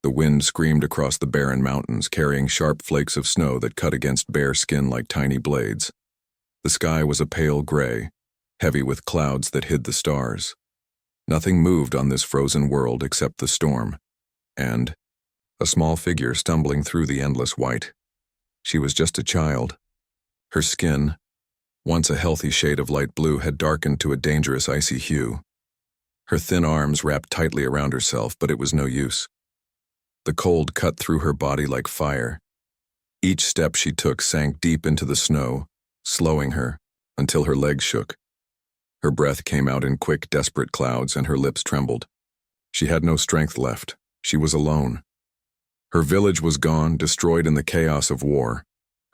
The wind screamed across the barren mountains, carrying sharp flakes of snow that cut against bare skin like tiny blades. The sky was a pale gray, heavy with clouds that hid the stars. Nothing moved on this frozen world except the storm, and a small figure stumbling through the endless white. She was just a child. Her skin, once a healthy shade of light blue, had darkened to a dangerous icy hue. Her thin arms wrapped tightly around herself, but it was no use. The cold cut through her body like fire. Each step she took sank deep into the snow, slowing her until her legs shook. Her breath came out in quick, desperate clouds, and her lips trembled. She had no strength left. She was alone. Her village was gone, destroyed in the chaos of war.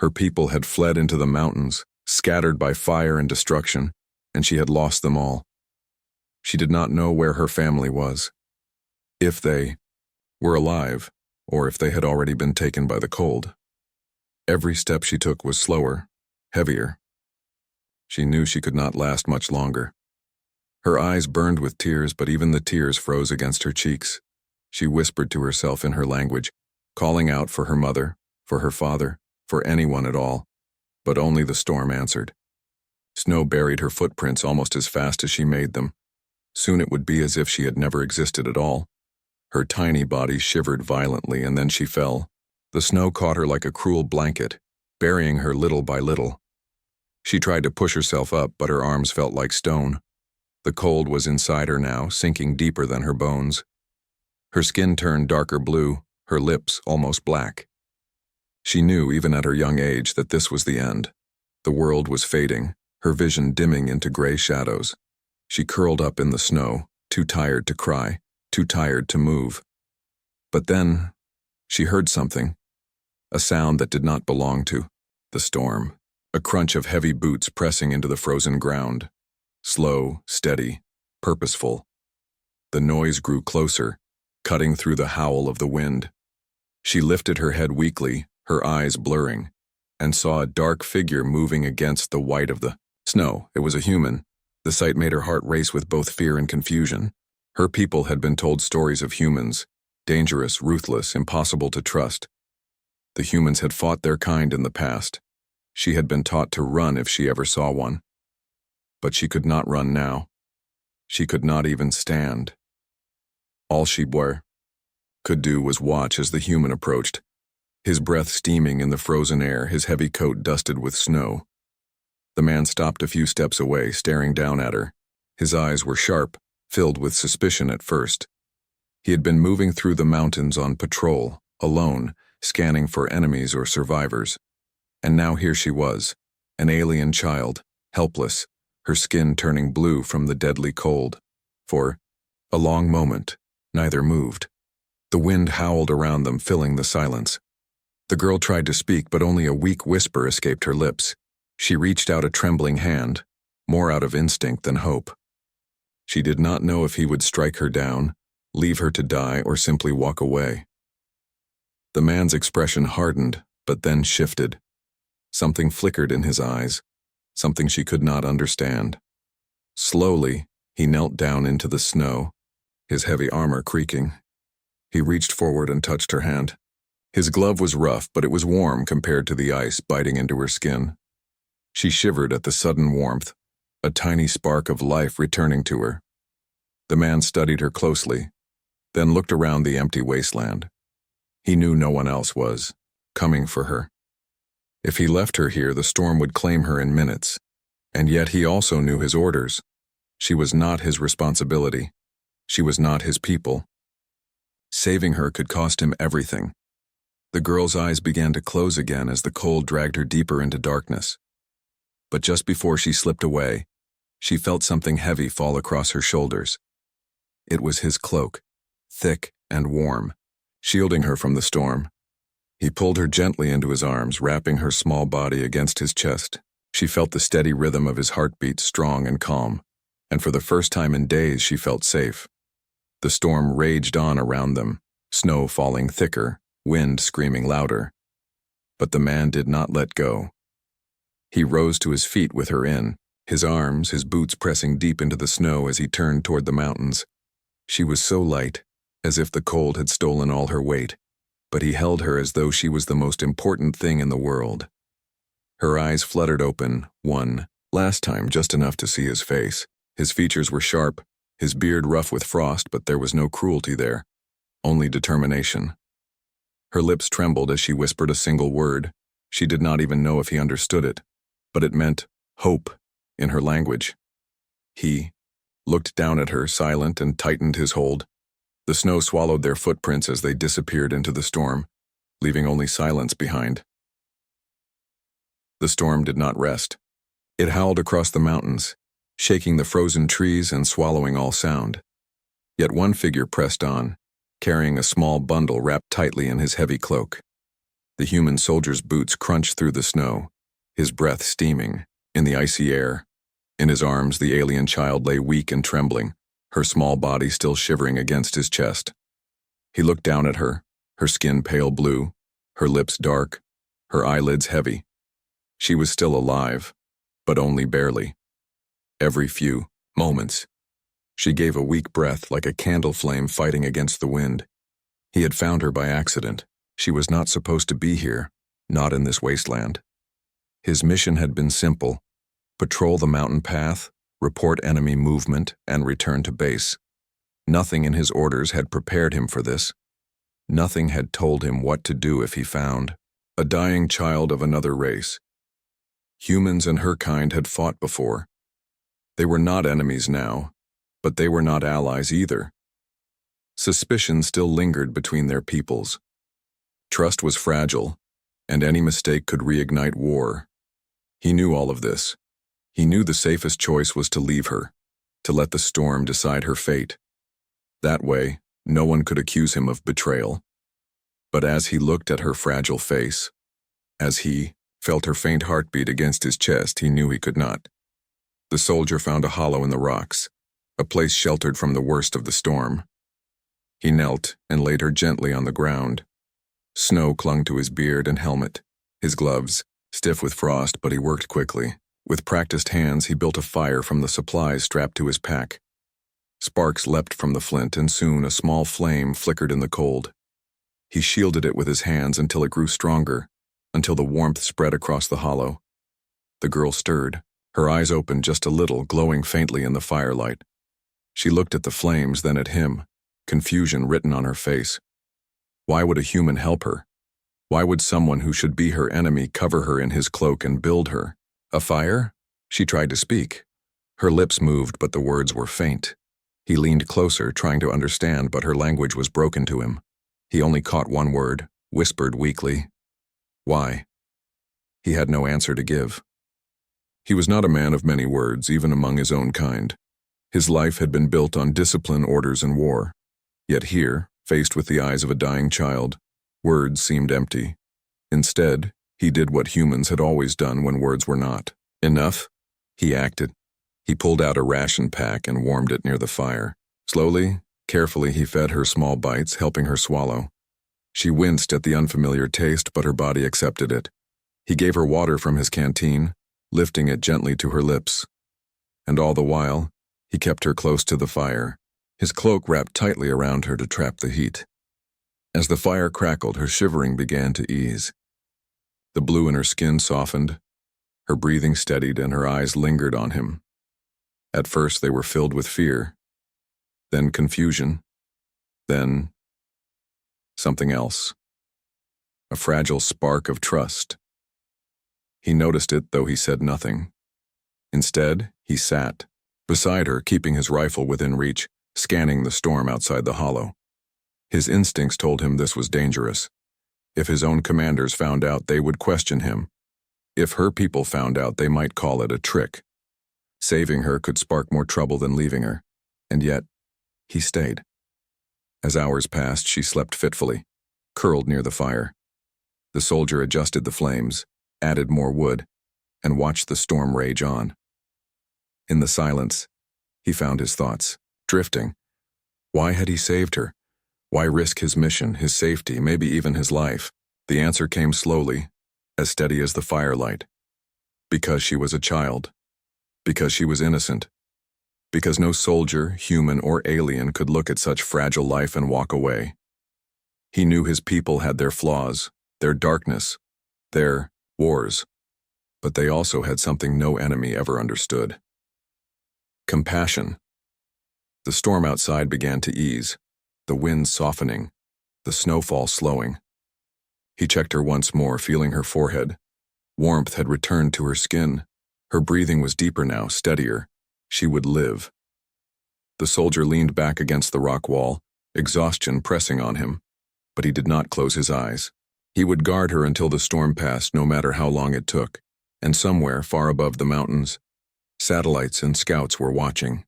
Her people had fled into the mountains, scattered by fire and destruction, and she had lost them all. She did not know where her family was, if they were alive, or if they had already been taken by the cold. Every step she took was slower, heavier. She knew she could not last much longer. Her eyes burned with tears, but even the tears froze against her cheeks. She whispered to herself in her language, calling out for her mother, for her father, for anyone at all, but only the storm answered. Snow buried her footprints almost as fast as she made them. Soon it would be as if she had never existed at all. Her tiny body shivered violently, and then she fell. The snow caught her like a cruel blanket, burying her little by little. She tried to push herself up, but her arms felt like stone. The cold was inside her now, sinking deeper than her bones. Her skin turned darker blue, her lips almost black. She knew, even at her young age, that this was the end. The world was fading, her vision dimming into gray shadows. She curled up in the snow, too tired to cry, too tired to move. But then, she heard something, a sound that did not belong to the storm, a crunch of heavy boots pressing into the frozen ground. Slow, steady, purposeful. The noise grew closer, cutting through the howl of the wind. She lifted her head weakly, her eyes blurring, and saw a dark figure moving against the white of the snow. It was a human. The sight made her heart race with both fear and confusion. Her people had been told stories of humans, dangerous, ruthless, impossible to trust. The humans had fought their kind in the past. She had been taught to run if she ever saw one. But she could not run now. She could not even stand. All she could do was watch as the human approached, his breath steaming in the frozen air, his heavy coat dusted with snow. The man stopped a few steps away, staring down at her. His eyes were sharp, filled with suspicion at first. He had been moving through the mountains on patrol, alone, scanning for enemies or survivors. And now here she was, an alien child, helpless, her skin turning blue from the deadly cold. For a long moment, neither moved. The wind howled around them, filling the silence. The girl tried to speak, but only a weak whisper escaped her lips. She reached out a trembling hand, more out of instinct than hope. She did not know if he would strike her down, leave her to die, or simply walk away. The man's expression hardened, but then shifted. Something flickered in his eyes, something she could not understand. Slowly, he knelt down into the snow, his heavy armor creaking. He reached forward and touched her hand. His glove was rough, but it was warm compared to the ice biting into her skin. She shivered at the sudden warmth, a tiny spark of life returning to her. The man studied her closely, then looked around the empty wasteland. He knew no one else was coming for her. If he left her here, the storm would claim her in minutes. And yet he also knew his orders. She was not his responsibility. She was not his people. Saving her could cost him everything. The girl's eyes began to close again as the cold dragged her deeper into darkness. But just before she slipped away, she felt something heavy fall across her shoulders. It was his cloak, thick and warm, shielding her from the storm. He pulled her gently into his arms, wrapping her small body against his chest. She felt the steady rhythm of his heartbeat, strong and calm, and for the first time in days she felt safe. The storm raged on around them, snow falling thicker, wind screaming louder. But the man did not let go. He rose to his feet with her in, his arms, his boots pressing deep into the snow as he turned toward the mountains. She was so light, as if the cold had stolen all her weight, but he held her as though she was the most important thing in the world. Her eyes fluttered open, one last time, just enough to see his face. His features were sharp, his beard rough with frost, but there was no cruelty there, only determination. Her lips trembled as she whispered a single word. She did not even know if he understood it, but it meant hope in her language. He looked down at her, silent, and tightened his hold. The snow swallowed their footprints as they disappeared into the storm, leaving only silence behind. The storm did not rest. It howled across the mountains, shaking the frozen trees and swallowing all sound. Yet one figure pressed on, carrying a small bundle wrapped tightly in his heavy cloak. The human soldier's boots crunched through the snow, his breath steaming in the icy air. In his arms, the alien child lay weak and trembling, her small body still shivering against his chest. He looked down at her, her skin pale blue, her lips dark, her eyelids heavy. She was still alive, but only barely. Every few moments, she gave a weak breath like a candle flame fighting against the wind. He had found her by accident. She was not supposed to be here, not in this wasteland. His mission had been simple: patrol the mountain path, report enemy movement, and return to base. Nothing in his orders had prepared him for this. Nothing had told him what to do if he found a dying child of another race. Humans and her kind had fought before. They were not enemies now, but they were not allies either. Suspicion still lingered between their peoples. Trust was fragile, and any mistake could reignite war. He knew all of this. He knew the safest choice was to leave her, to let the storm decide her fate. That way, no one could accuse him of betrayal. But as he looked at her fragile face, as he felt her faint heartbeat against his chest, he knew he could not. The soldier found a hollow in the rocks, a place sheltered from the worst of the storm. He knelt and laid her gently on the ground. Snow clung to his beard and helmet, his gloves, stiff with frost, but he worked quickly. With practiced hands, he built a fire from the supplies strapped to his pack. Sparks leapt from the flint, and soon a small flame flickered in the cold. He shielded it with his hands until it grew stronger, until the warmth spread across the hollow. The girl stirred, her eyes opened just a little, glowing faintly in the firelight. She looked at the flames, then at him, confusion written on her face. Why would a human help her? Why would someone who should be her enemy cover her in his cloak and build her? A fire? She tried to speak. Her lips moved, but the words were faint. He leaned closer, trying to understand, but her language was broken to him. He only caught one word, whispered weakly. Why? He had no answer to give. He was not a man of many words, even among his own kind. His life had been built on discipline, orders, and war. Yet here, faced with the eyes of a dying child, words seemed empty. Instead, he did what humans had always done when words were not enough. He acted. He pulled out a ration pack and warmed it near the fire. Slowly, carefully, he fed her small bites, helping her swallow. She winced at the unfamiliar taste, but her body accepted it. He gave her water from his canteen, lifting it gently to her lips. And all the while, he kept her close to the fire, his cloak wrapped tightly around her to trap the heat. As the fire crackled, her shivering began to ease. The blue in her skin softened, her breathing steadied, and her eyes lingered on him. At first they were filled with fear, then confusion, then something else. A fragile spark of trust. He noticed it, though he said nothing. Instead, he sat beside her, keeping his rifle within reach, scanning the storm outside the hollow. His instincts told him this was dangerous. If his own commanders found out, they would question him. If her people found out, they might call it a trick. Saving her could spark more trouble than leaving her. And yet, he stayed. As hours passed, she slept fitfully, curled near the fire. The soldier adjusted the flames, added more wood, and watched the storm rage on. In the silence, he found his thoughts drifting. Why had he saved her? Why risk his mission, his safety, maybe even his life? The answer came slowly, as steady as the firelight. Because she was a child. Because she was innocent. because no soldier, human or alien, could look at such fragile life and walk away. He knew his people had their flaws, their darkness, their wars, but they also had something no enemy ever understood. Compassion. The storm outside began to ease, the wind softening, the snowfall slowing. He checked her once more, feeling her forehead. Warmth had returned to her skin. Her breathing was deeper now, steadier. She would live. The soldier leaned back against the rock wall, exhaustion pressing on him, but he did not close his eyes. He would guard her until the storm passed, no matter how long it took, and somewhere far above the mountains, satellites and scouts were watching.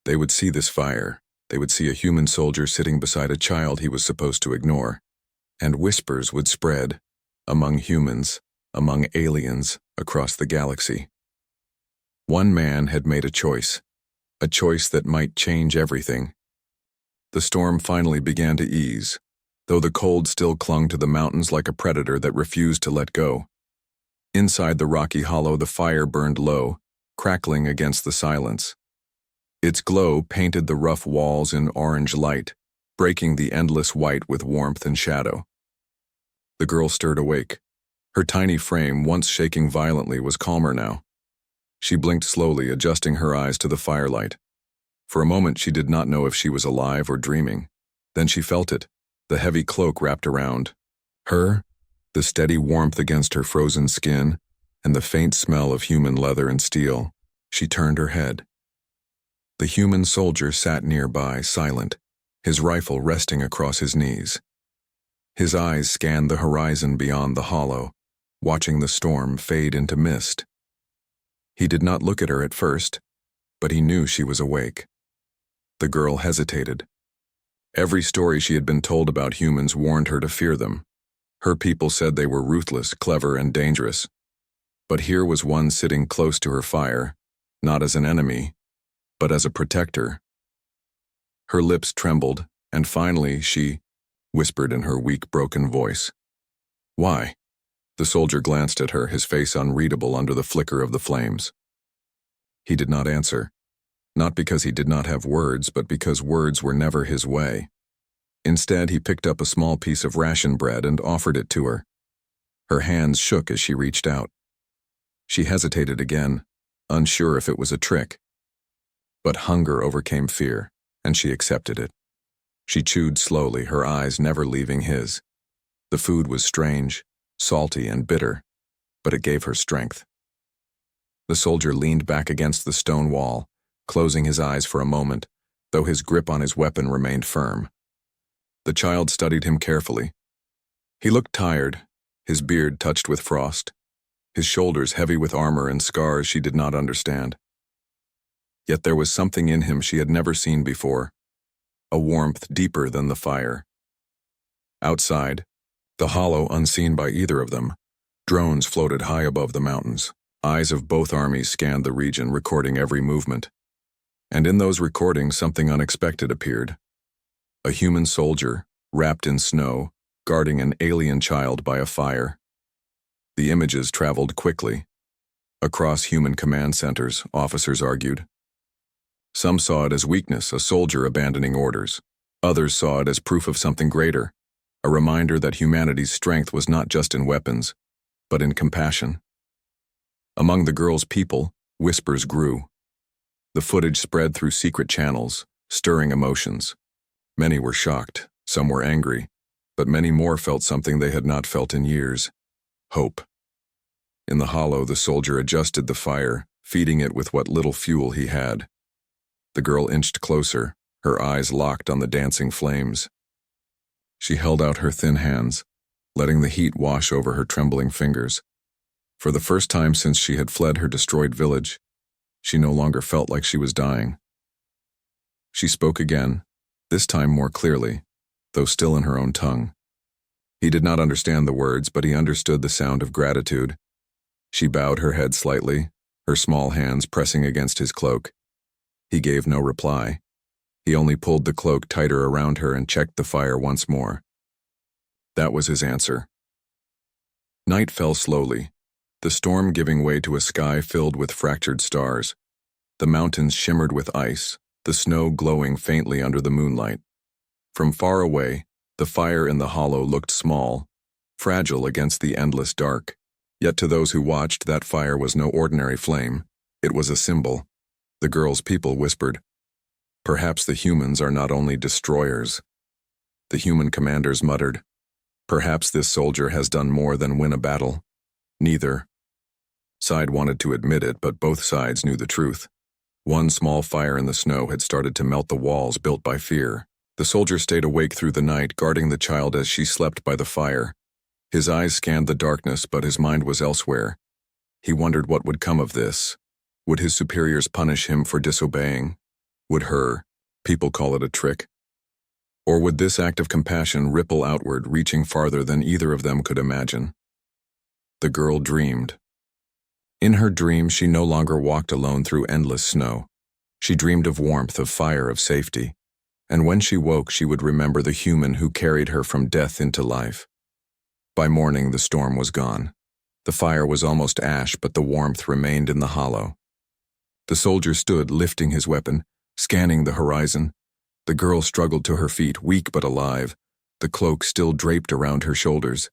They would see this fire. They would see a human soldier sitting beside a child he was supposed to ignore, and whispers would spread among humans, among aliens, across the galaxy. One man had made a choice that might change everything. The storm finally began to ease, though the cold still clung to the mountains like a predator that refused to let go. Inside the rocky hollow, the fire burned low, crackling against the silence. Its glow painted the rough walls in orange light, breaking the endless white with warmth and shadow. The girl stirred awake. Her tiny frame, once shaking violently, was calmer now. She blinked slowly, adjusting her eyes to the firelight. For a moment she did not know if she was alive or dreaming. Then she felt it, the heavy cloak wrapped around her, the steady warmth against her frozen skin, and the faint smell of human leather and steel. She turned her head. The human soldier sat nearby, silent, his rifle resting across his knees. His eyes scanned the horizon beyond the hollow, watching the storm fade into mist. He did not look at her at first, but he knew she was awake. The girl hesitated. Every story she had been told about humans warned her to fear them. Her people said they were ruthless, clever, and dangerous. But here was one sitting close to her fire, not as an enemy, but as a protector. Her lips trembled, and finally she whispered in her weak, broken voice. "Why?" The soldier glanced at her, his face unreadable under the flicker of the flames. He did not answer, not because he did not have words, but because words were never his way. Instead, he picked up a small piece of ration bread and offered it to her. Her hands shook as she reached out. She hesitated again, unsure if it was a trick. But hunger overcame fear, and she accepted it. She chewed slowly, her eyes never leaving his. The food was strange, salty and bitter, but it gave her strength. The soldier leaned back against the stone wall, closing his eyes for a moment, though his grip on his weapon remained firm. The child studied him carefully. He looked tired, his beard touched with frost, his shoulders heavy with armor and scars she did not understand. Yet there was something in him she had never seen before, a warmth deeper than the fire. Outside, the hollow unseen by either of them, drones floated high above the mountains. Eyes of both armies scanned the region, recording every movement. And in those recordings, something unexpected appeared. A human soldier, wrapped in snow, guarding an alien child by a fire. The images traveled quickly. Across human command centers, officers argued. Some saw it as weakness, a soldier abandoning orders. Others saw it as proof of something greater, a reminder that humanity's strength was not just in weapons, but in compassion. Among the girl's people, whispers grew. The footage spread through secret channels, stirring emotions. Many were shocked, some were angry, but many more felt something they had not felt in years: hope. In the hollow, the soldier adjusted the fire, feeding it with what little fuel he had. The girl inched closer, her eyes locked on the dancing flames. She held out her thin hands, letting the heat wash over her trembling fingers. For the first time since she had fled her destroyed village, she no longer felt like she was dying. She spoke again, this time more clearly, though still in her own tongue. He did not understand the words, but he understood the sound of gratitude. She bowed her head slightly, her small hands pressing against his cloak. He gave no reply. He only pulled the cloak tighter around her and checked the fire once more. That was his answer. Night fell slowly, the storm giving way to a sky filled with fractured stars. The mountains shimmered with ice, the snow glowing faintly under the moonlight. From far away, the fire in the hollow looked small, fragile against the endless dark. Yet to those who watched, that fire was no ordinary flame. It was a symbol. The girl's people whispered, "Perhaps the humans are not only destroyers." The human commanders muttered, "Perhaps this soldier has done more than win a battle." Neither side wanted to admit it, but both sides knew the truth. One small fire in the snow had started to melt the walls built by fear. The soldier stayed awake through the night, guarding the child as she slept by the fire. His eyes scanned the darkness, but his mind was elsewhere. He wondered what would come of this. Would his superiors punish him for disobeying? Would her people call it a trick? Or would this act of compassion ripple outward, reaching farther than either of them could imagine? The girl dreamed. In her dream, she no longer walked alone through endless snow. She dreamed of warmth, of fire, of safety. And when she woke, she would remember the human who carried her from death into life. By morning, the storm was gone. The fire was almost ash, but the warmth remained in the hollow. The soldier stood, lifting his weapon, scanning the horizon. The girl struggled to her feet, weak but alive, the cloak still draped around her shoulders.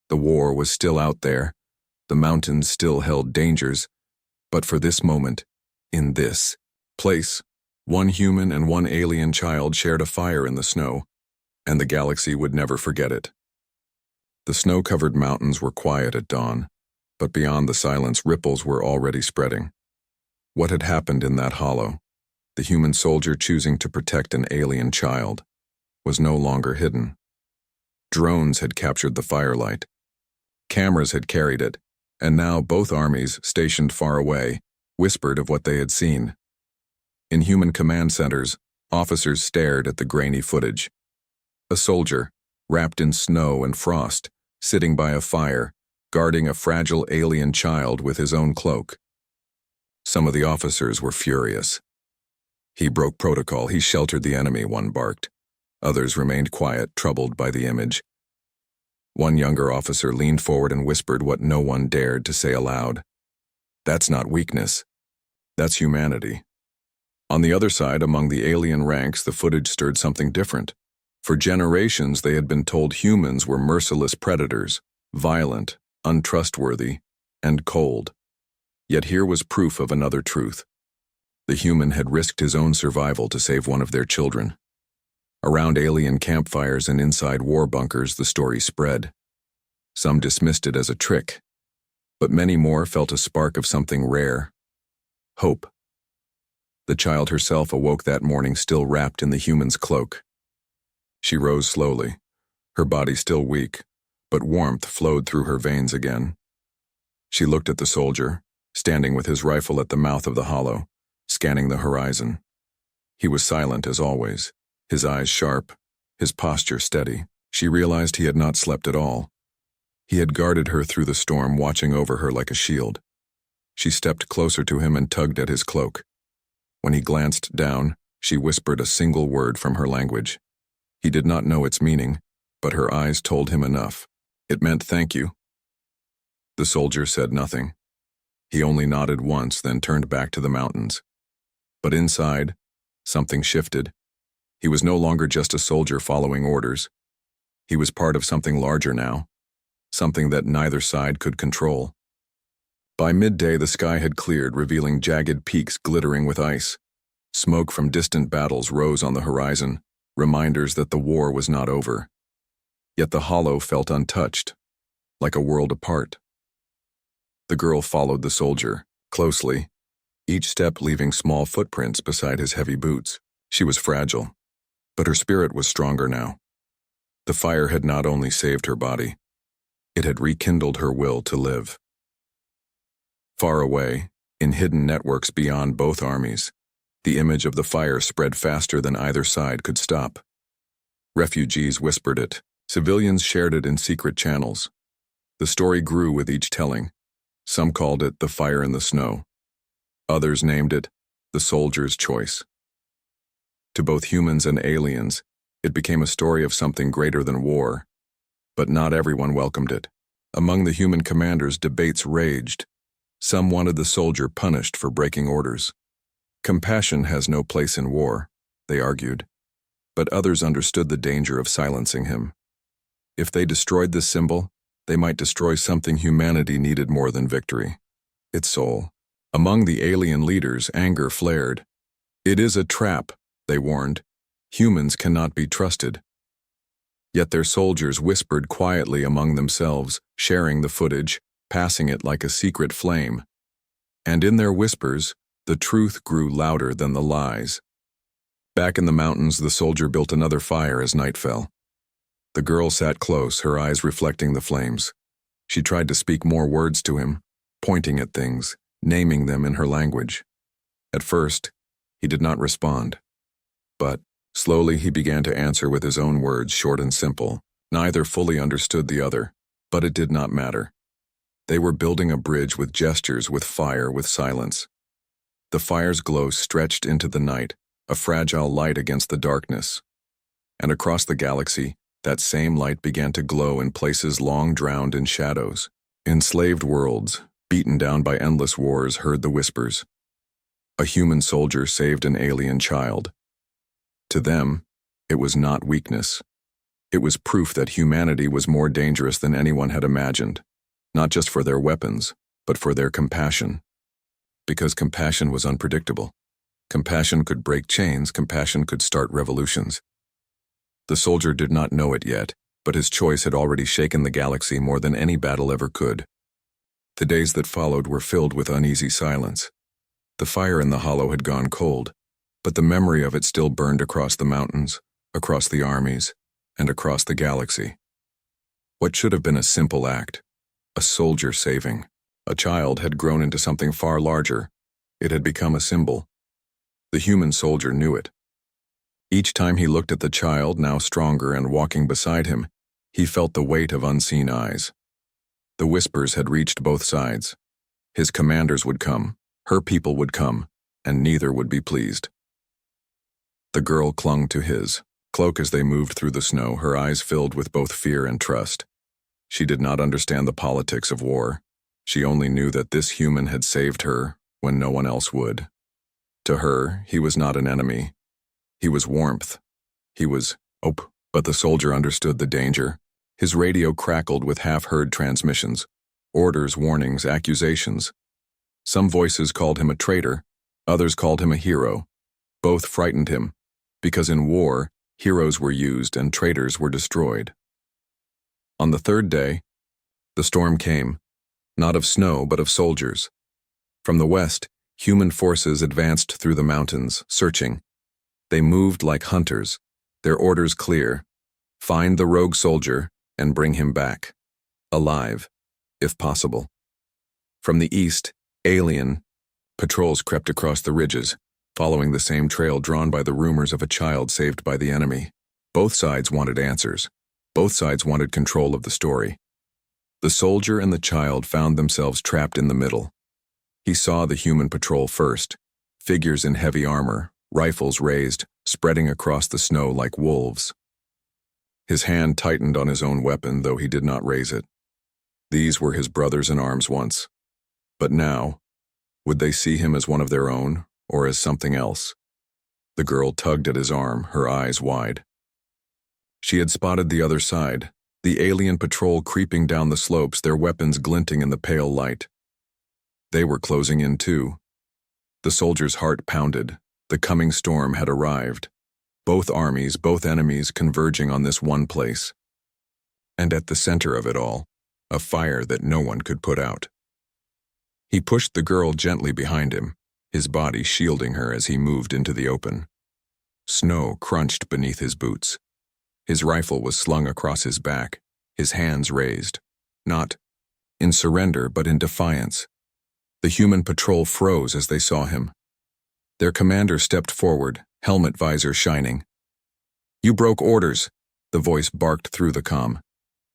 The war was still out there. The mountains still held dangers. But for this moment, in this place, one human and one alien child shared a fire in the snow, and the galaxy would never forget it. The snow-covered mountains were quiet at dawn, but beyond the silence, ripples were already spreading. What had happened in that hollow, the human soldier choosing to protect an alien child, was no longer hidden. Drones had captured the firelight. Cameras had carried it, and now both armies, stationed far away, whispered of what they had seen. In human command centers, officers stared at the grainy footage. A soldier, wrapped in snow and frost, sitting by a fire, guarding a fragile alien child with his own cloak. Some of the officers were furious. "He broke protocol, he sheltered the enemy," one barked. Others remained quiet, troubled by the image. One younger officer leaned forward and whispered what no one dared to say aloud. "That's not weakness. That's humanity." On the other side, among the alien ranks, the footage stirred something different. For generations, they had been told humans were merciless predators, violent, untrustworthy, and cold. Yet here was proof of another truth. The human had risked his own survival to save one of their children. Around alien campfires and inside war bunkers, the story spread. Some dismissed it as a trick, but many more felt a spark of something rare: hope. The child herself awoke that morning still wrapped in the human's cloak. She rose slowly, her body still weak, but warmth flowed through her veins again. She looked at the soldier, standing with his rifle at the mouth of the hollow, scanning the horizon. He was silent as always, his eyes sharp, his posture steady. She realized he had not slept at all. He had guarded her through the storm, watching over her like a shield. She stepped closer to him and tugged at his cloak. When he glanced down, she whispered a single word from her language. He did not know its meaning, but her eyes told him enough. It meant thank you. The soldier said nothing. He only nodded once, then turned back to the mountains. But inside, something shifted. He was no longer just a soldier following orders. He was part of something larger now, something that neither side could control. By midday, the sky had cleared, revealing jagged peaks glittering with ice. Smoke from distant battles rose on the horizon, reminders that the war was not over. Yet the hollow felt untouched, like a world apart. The girl followed the soldier, closely, each step leaving small footprints beside his heavy boots. She was fragile, but her spirit was stronger now. The fire had not only saved her body, it had rekindled her will to live. Far away, in hidden networks beyond both armies, the image of the fire spread faster than either side could stop. Refugees whispered it. Civilians shared it in secret channels. The story grew with each telling. Some called it the fire in the snow. Others named it the soldier's choice. To both humans and aliens, it became a story of something greater than war. But not everyone welcomed it. Among the human commanders, debates raged. Some wanted the soldier punished for breaking orders. Compassion has no place in war, they argued, but others understood the danger of silencing him. If they destroyed this symbol, they might destroy something humanity needed more than victory: its soul. Among the alien leaders, anger flared. It is a trap, they warned. Humans cannot be trusted. Yet their soldiers whispered quietly among themselves, sharing the footage, passing it like a secret flame. And in their whispers, the truth grew louder than the lies. Back in the mountains, the soldier built another fire as night fell. The girl sat close, her eyes reflecting the flames. She tried to speak more words to him, pointing at things, naming them in her language. At first, he did not respond. But slowly he began to answer with his own words, short and simple. Neither fully understood the other, but it did not matter. They were building a bridge with gestures, with fire, with silence. The fire's glow stretched into the night, a fragile light against the darkness. And across the galaxy, that same light began to glow in places long drowned in shadows. Enslaved worlds, beaten down by endless wars, heard the whispers. A human soldier saved an alien child. To them, it was not weakness. It was proof that humanity was more dangerous than anyone had imagined, not just for their weapons, but for their compassion. Because compassion was unpredictable. Compassion could break chains, compassion could start revolutions. The soldier did not know it yet, but his choice had already shaken the galaxy more than any battle ever could. The days that followed were filled with uneasy silence. The fire in the hollow had gone cold, but the memory of it still burned across the mountains, across the armies, and across the galaxy. What should have been a simple act, a soldier saving a child, had grown into something far larger. It had become a symbol. The human soldier knew it. Each time he looked at the child, now stronger and walking beside him, he felt the weight of unseen eyes. The whispers had reached both sides. His commanders would come, her people would come, and neither would be pleased. The girl clung to his cloak as they moved through the snow, her eyes filled with both fear and trust. She did not understand the politics of war. She only knew that this human had saved her when no one else would. To her, he was not an enemy. He was warmth. He was hope. But the soldier understood the danger. His radio crackled with half-heard transmissions, orders, warnings, accusations. Some voices called him a traitor, others called him a hero. Both frightened him, because in war, heroes were used and traitors were destroyed. On the third day, the storm came, not of snow but of soldiers. From the west, human forces advanced through the mountains, searching. They moved like hunters, their orders clear: find the rogue soldier and bring him back, alive, if possible. From the east, alien patrols crept across the ridges, following the same trail drawn by the rumors of a child saved by the enemy. Both sides wanted answers. Both sides wanted control of the story. The soldier and the child found themselves trapped in the middle. He saw the human patrol first, figures in heavy armor, rifles raised, spreading across the snow like wolves. His hand tightened on his own weapon, though he did not raise it. These were his brothers in arms once. But now, would they see him as one of their own, or as something else? The girl tugged at his arm, her eyes wide. She had spotted the other side, the alien patrol creeping down the slopes, their weapons glinting in the pale light. They were closing in too. The soldier's heart pounded. The coming storm had arrived. Both armies, both enemies converging on this one place. And at the center of it all, a fire that no one could put out. He pushed the girl gently behind him, his body shielding her as he moved into the open. Snow crunched beneath his boots. His rifle was slung across his back, his hands raised, not in surrender but in defiance. The human patrol froze as they saw him. Their commander stepped forward, helmet visor shining. "You broke orders," the voice barked through the comm.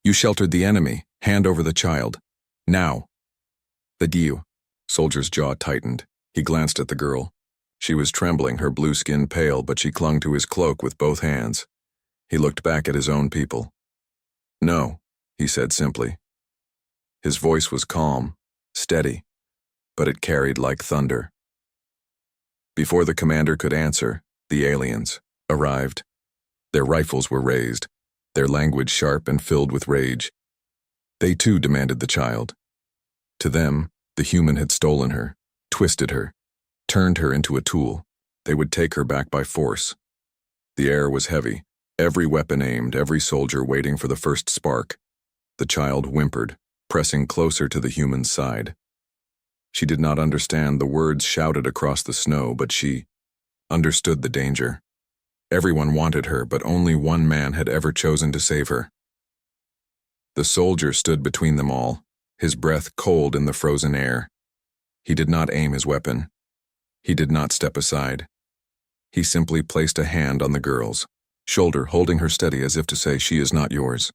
"You sheltered the enemy. Hand over the child. Now." "The deal." Soldier's jaw tightened. He glanced at the girl. She was trembling, her blue skin pale, but she clung to his cloak with both hands. He looked back at his own people. "No," he said simply. His voice was calm, steady, but it carried like thunder. Before the commander could answer, the aliens arrived. Their rifles were raised, their language sharp and filled with rage. They too demanded the child. To them, the human had stolen her, twisted her, turned her into a tool. They would take her back by force. The air was heavy, every weapon aimed, every soldier waiting for the first spark. The child whimpered, pressing closer to the human's side. She did not understand the words shouted across the snow, but she understood the danger. Everyone wanted her, but only one man had ever chosen to save her. The soldier stood between them all, his breath cold in the frozen air. He did not aim his weapon. He did not step aside. He simply placed a hand on the girl's shoulder, holding her steady as if to say, "She is not yours.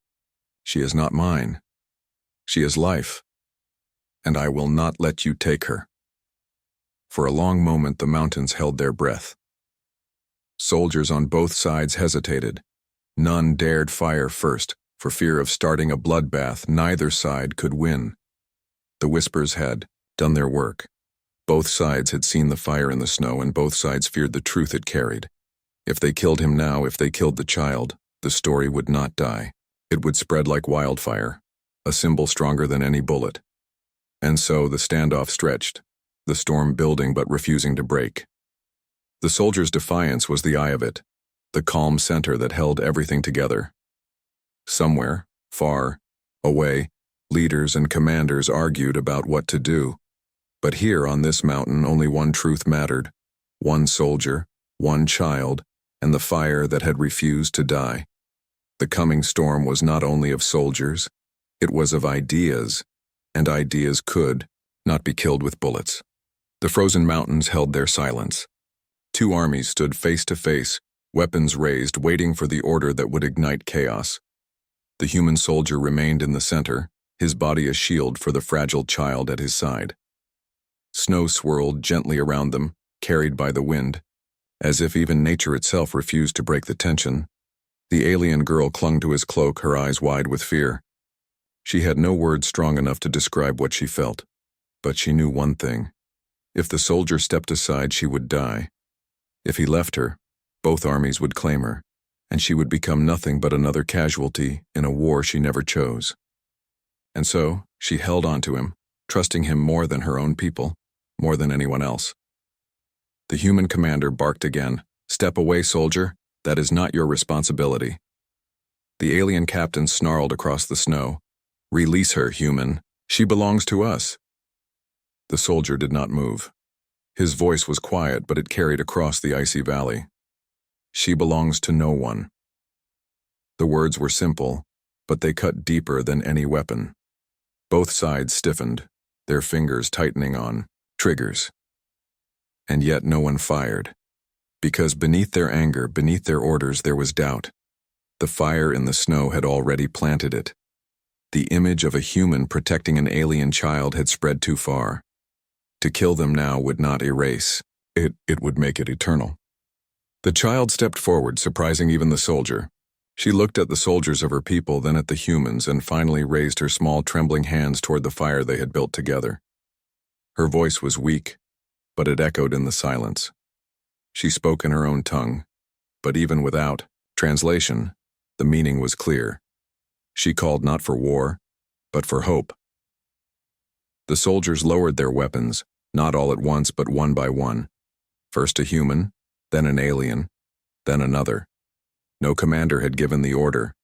She is not mine. She is life, and I will not let you take her." For a long moment the mountains held their breath. Soldiers on both sides hesitated. None dared fire first, for fear of starting a bloodbath. Neither side could win. The whispers had done their work. Both sides had seen the fire in the snow, and both sides feared the truth it carried. If they killed him now, if they killed the child, the story would not die. It would spread like wildfire, a symbol stronger than any bullet. And so the standoff stretched, the storm building but refusing to break. The soldiers' defiance was the eye of it, the calm center that held everything together. Somewhere, far away, leaders and commanders argued about what to do. But here on this mountain, only one truth mattered: one soldier, one child, and the fire that had refused to die. The coming storm was not only of soldiers, it was of ideas, and ideas could not be killed with bullets. The frozen mountains held their silence. Two armies stood face to face, weapons raised, waiting for the order that would ignite chaos. The human soldier remained in the center, his body a shield for the fragile child at his side. Snow swirled gently around them, carried by the wind, as if even nature itself refused to break the tension. The alien girl clung to his cloak, her eyes wide with fear. She had no words strong enough to describe what she felt, but she knew one thing: if the soldier stepped aside, she would die. If he left her, both armies would claim her, and she would become nothing but another casualty in a war she never chose. And so, she held on to him, trusting him more than her own people, more than anyone else. The human commander barked again, "Step away, soldier. That is not your responsibility." The alien captain snarled across the snow, "Release her, human. She belongs to us." The soldier did not move. His voice was quiet, but it carried across the icy valley. "She belongs to no one." The words were simple, but they cut deeper than any weapon. Both sides stiffened, their fingers tightening on triggers. And yet no one fired, because beneath their anger, beneath their orders, there was doubt. The fire in the snow had already planted it. The image of a human protecting an alien child had spread too far. To kill them now would not erase it, it would make it eternal. The child stepped forward, surprising even the soldier. She looked at the soldiers of her people, then at the humans, and finally raised her small, trembling hands toward the fire they had built together. Her voice was weak, but it echoed in the silence. She spoke in her own tongue, but even without translation, the meaning was clear. She called not for war, but for hope. The soldiers lowered their weapons, not all at once, but one by one. First a human, then an alien, then another. No commander had given the order.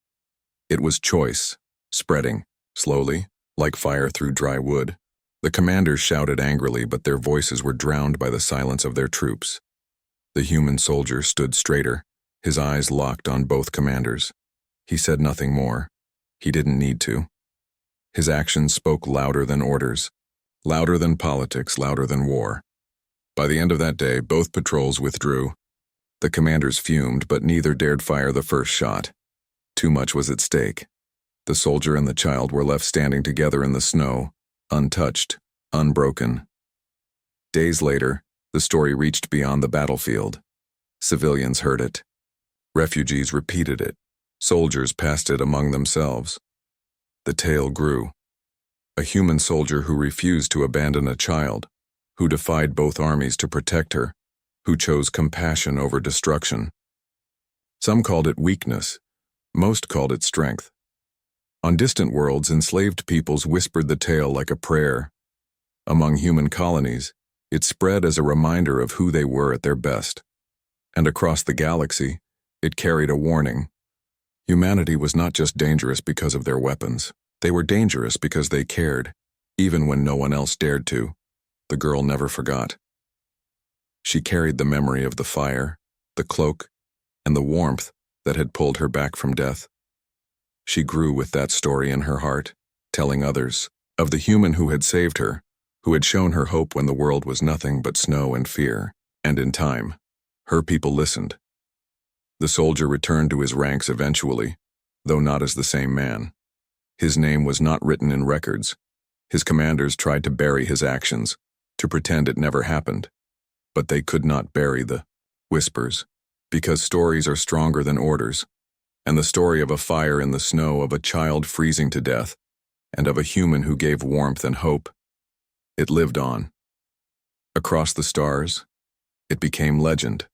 It was choice, spreading, slowly, like fire through dry wood. The commanders shouted angrily, but their voices were drowned by the silence of their troops. The human soldier stood straighter, his eyes locked on both commanders. He said nothing more. He didn't need to. His actions spoke louder than orders, louder than politics, louder than war. By the end of that day, both patrols withdrew. The commanders fumed, but neither dared fire the first shot. Too much was at stake. The soldier and the child were left standing together in the snow, untouched, unbroken. Days later, the story reached beyond the battlefield. Civilians heard it. Refugees repeated it. Soldiers passed it among themselves. The tale grew. A human soldier who refused to abandon a child, who defied both armies to protect her, who chose compassion over destruction. Some called it weakness, most called it strength. On distant worlds, enslaved peoples whispered the tale like a prayer. Among human colonies, it spread as a reminder of who they were at their best. And across the galaxy, it carried a warning. Humanity was not just dangerous because of their weapons. They were dangerous because they cared, even when no one else dared to. The girl never forgot. She carried the memory of the fire, the cloak, and the warmth that had pulled her back from death. She grew with that story in her heart, telling others of the human who had saved her, who had shown her hope when the world was nothing but snow and fear. And in time, her people listened. The soldier returned to his ranks eventually, though not as the same man. His name was not written in records. His commanders tried to bury his actions, to pretend it never happened. But they could not bury the whispers, because stories are stronger than orders, and the story of a fire in the snow, of a child freezing to death, and of a human who gave warmth and hope, it lived on. Across the stars, it became legend.